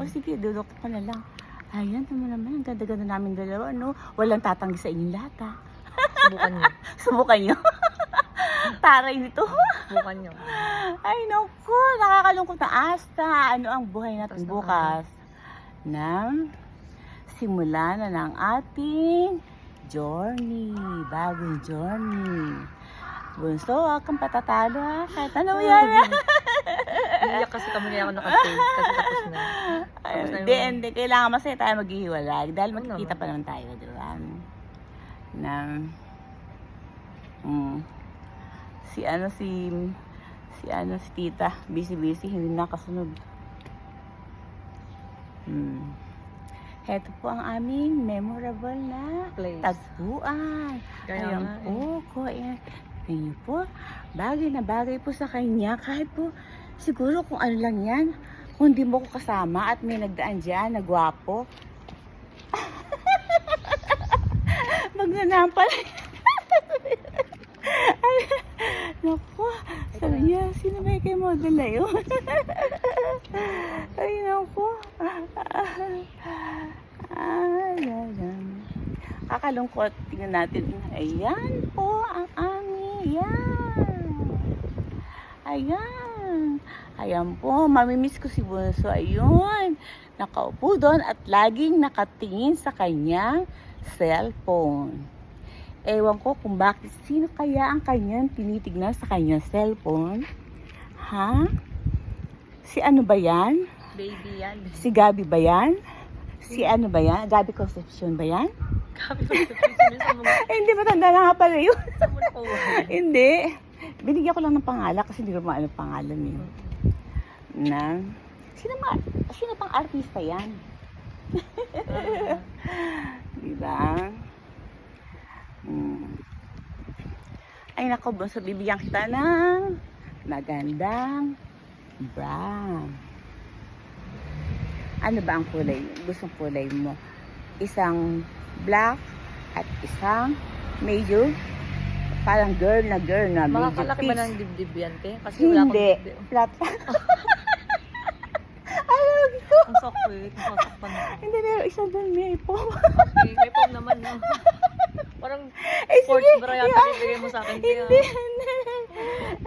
O sige, dudukot ko na lang. Ayan, naman, ang ganda-ganda namin dalawa, no? Walang tatanggi sa inyong lahat, ha? Subukan nyo. Subukan nyo. Taray nito. Subukan nyo. Ay, naku, nakakalungkot na asta. Ano ang buhay natin Tapos bukas? Nang simula na ng ating journey, bagong journey. Bunso, huwag kang patatalo, ha? Kahit ano yan. Iyak kasi kami niya ako nakasave kasi tapos na. Tapos na Hindi. Kailangan masaya tayo maghihiwalay. Dahil magkikita pa naman tayo, di ba? Na, si tita, busy, hindi nakasunod. Heto po ang aming memorable na Place. tagpuan. Kaya Ayan nga, po, Ngayon po, bagay na bagay po sa kanya. Kahit po, siguro kung ano lang yan, kung di mo ko kasama at may nagdaan dyan na gwapo. Magnanampal. Ay, naku, sabi niya, sino ba kay model na yun? Ay, naku. Kakalungkot. Tingnan natin. Ayan po ang aming. Ayan po. Mamimiss ko si Bunso. Ayun. Nakaupo doon at laging nakatingin sa kanyang cellphone. Ewan ko kung bakit. Sino kaya ang kanyang tinitignan sa kanyang cellphone? Ha? Si ano ba yan? baby yan. Si Gabi ba yan? Si ano ba yan? Gabi Concepcion ba yan? Gabi ko sa mga Hindi, matanda na nga pala yun. sa mga nakuha. Hindi. Binigyan ko lang ng pangalan kasi hindi ko maano pangalan eh. Na, sino pang artista yan? Diba? Ay nako, Bunso, bibigyan kita ng magandang brown. Ano ba ang kulay? Gustong kulay mo? Isang black at isang medyo parang girl na medyo Makakalaki ba peach. ng dibdib yan, te? Kasi wala akong Hindi. dibdib. Flat. Alam ko. Ang sakit. Nasasaktan ako. Hindi na, isang doon may po. May pom naman, no? Parang Eh, sports sige. bra yata ibigay mo sa akin. Hindi.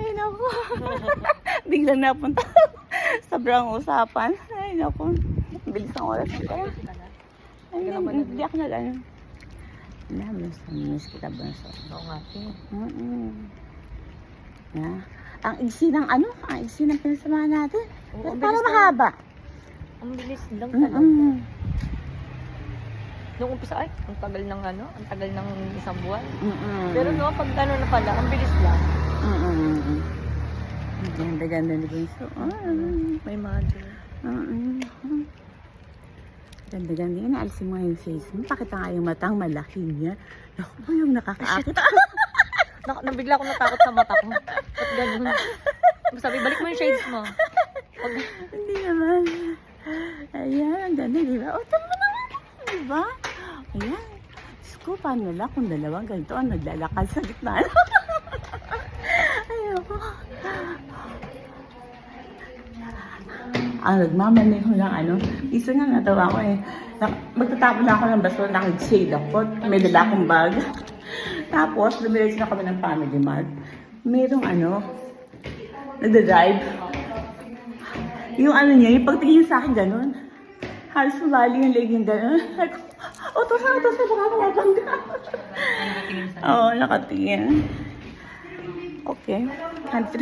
Ay, naku. Biglang napunta sa brown usapan. Ay, naku. Bilis ang oras ko. Ay, hindi ako na gano'n. Miss kita, Bunso. Oo nga, te. Ang iksi ng ang iksi ng pinasamahan natin. Oo, ang Para bilis mahaba. Ang bilis lang talaga. Nung umpisa, ay, ang tagal ng ang tagal ng isang buwan. Pero no, pag ano na pala, ang bilis lang. Ganda ni Bunso. May mother. Ganda yun. Naalisin mo nga yung face mo. Pakita nga yung matang malaki niya. Naku ba yung nakakaakit? Nabigla akong natakot sa mata ko. Ba't ganun? Sabi, balik mo yung shades mo. Hindi naman. Ayan, ang ganda, di ba? O, tama naman. Di ba? Ayan. Diyos ko, paano lang kung dalawang ganito ang naglalakad sa gitna? Ayoko. Ang nagmamaneho ng isa nga natawa ko eh. Magtatapon na ako ng basura, nakag-shade ako. May dala akong bag. Tapos, lumilis na kami ng Family Mart. Merong nagda-drive. Yung niya, yung pagtingin sa akin ganun. Halos mabali yung leg yung ganun. Tos na, baka kumabangga. Oo, nakatingin. Okay. Hands